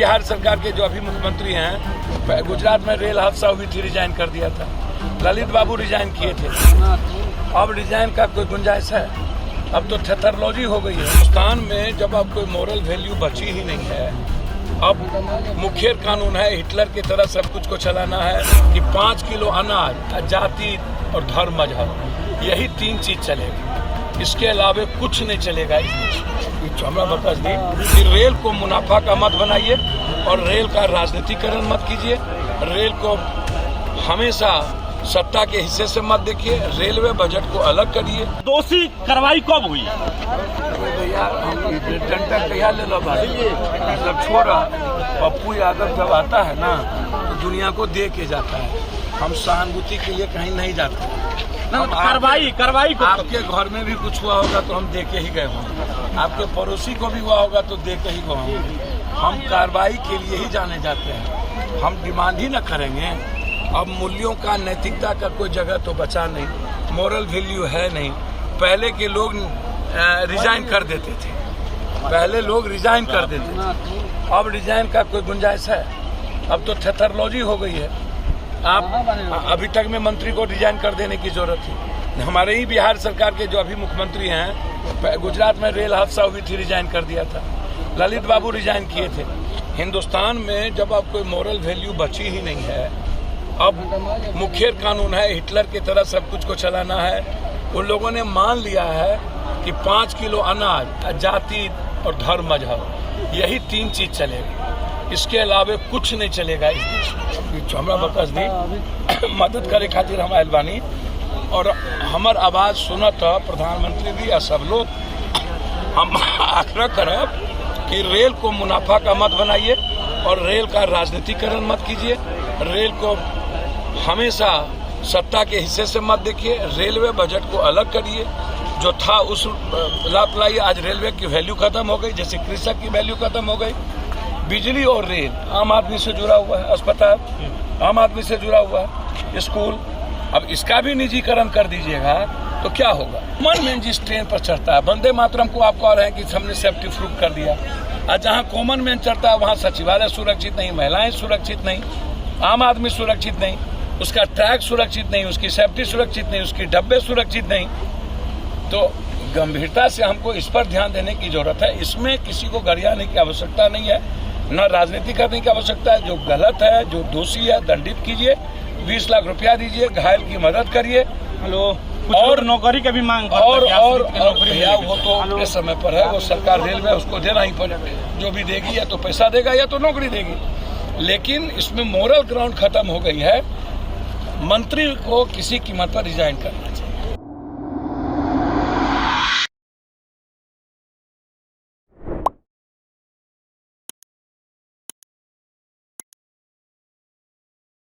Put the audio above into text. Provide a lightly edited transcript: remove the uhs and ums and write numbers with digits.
बिहार सरकार के जो अभी मुख्यमंत्री हैं, गुजरात में रेल हादसा हुई थी, रिजाइन कर दिया था। ललित बाबू रिजाइन किए थे। अब रिजाइन का कोई गुंजाइश है? अब तो थेथरोलॉजी हो गई है हिंदुस्तान में। जब अब कोई मॉरल वैल्यू बची ही नहीं है, अब मुखिया कानून है, हिटलर की तरह सब कुछ को चलाना है कि 5 किलो अनाज, जाति और धर्म मजहब, यही 3 चीज चलेगी। इसके अलावा कुछ नहीं चलेगा इस देश में। हमरा बता दी कि रेल को मुनाफा का मत बनाइए और रेल का राजनीतिकरण मत कीजिए। रेल को हमेशा सत्ता के हिस्से से मत देखिए। रेलवे बजट को अलग करिए। दोषी कार्रवाई कब हुई? भैया डंडा कहिया ले लो भाई, मतलब छोड़ा। पप्पू यादव जब आता है ना तो दुनिया को दे के जाता है। हम सहानुभूति के लिए कहीं नहीं जाते। कार्रवाई को आपके घर में भी कुछ हुआ होगा तो हम दे के ही गए होंगे, आपके पड़ोसी को भी हुआ होगा तो दे के ही गए होंगे। हम कार्रवाई के लिए ही जाने जाते हैं, हम डिमांड ही न करेंगे। अब मूल्यों का, नैतिकता का कोई जगह तो बचा नहीं, मॉरल वैल्यू है नहीं। पहले के लोग रिजाइन कर देते थे, पहले लोग रिजाइन कर देते थे। अब रिजाइन का कोई गुंजाइश है? अब तो थेथरोलॉजी हो गई है। आप अभी तक में मंत्री को रिजाइन कर देने की जरूरत थी। हमारे ही बिहार सरकार के जो अभी मुख्यमंत्री हैं, गुजरात में रेल हादसा हुई थी, रिजाइन कर दिया था। ललित बाबू रिजाइन किए थे। हिंदुस्तान में जब अब कोई मॉरल वैल्यू बची ही नहीं है, अब मुखिया कानून है, हिटलर की तरह सब कुछ को चलाना है। उन लोगों ने मान लिया है कि 5 किलो अनाज, जाति और धर्म मजहब, यही 3 चीज चलेगी। इसके अलावा कुछ नहीं चलेगा इस देश में। हमरा बता दी मदद करे खातिर हम आयल बानी और हमार आवाज सुनत प्रधानमंत्री भी या सब लोग। हम आग्रह करब कि रेल को मुनाफा का मत बनाइए और रेल का राजनीतिकरण मत कीजिए। रेल को हमेशा सत्ता के हिस्से से मत देखिए। रेलवे बजट को अलग करिए। जो था उस लाभ लाइए। आज रेलवे की वैल्यू खत्म हो गई, जैसे कृषक की वैल्यू खत्म हो गई। बिजली और रेल आम आदमी से जुड़ा हुआ है, अस्पताल आम आदमी से जुड़ा हुआ है, स्कूल। अब इसका भी निजीकरण कर दीजिएगा तो क्या होगा? कॉमन मैन जिस ट्रेन पर चढ़ता है, वंदे मातरम को आप कह रहे हैं कि हमने सेफ्टी प्रूफ कर दिया, और जहाँ कॉमन मैन चढ़ता है वहाँ सचिवालय सुरक्षित नहीं, महिलाएं सुरक्षित नहीं, आम आदमी सुरक्षित नहीं, उसका ट्रैक सुरक्षित नहीं, उसकी सेफ्टी सुरक्षित नहीं, उसकी डब्बे सुरक्षित नहीं। तो गंभीरता से हमको इस पर ध्यान देने की जरूरत है। इसमें किसी को गरियाने की आवश्यकता नहीं है, न राजनीति करने की आवश्यकता है। जो गलत है, जो दोषी है, दंडित कीजिए, 20 लाख रुपया दीजिए, घायल की मदद करिए। और नौकरी का भी मांग और भैया वो तो अपने समय पर है, वो सरकार रेलवे उसको देना ही पड़ेगा। जो भी देगी या तो पैसा देगा या तो नौकरी देगी। लेकिन इसमें मोरल ग्राउंड खत्म हो गई है। मंत्री को किसी कीमत पर रिजाइन करना चाहिए।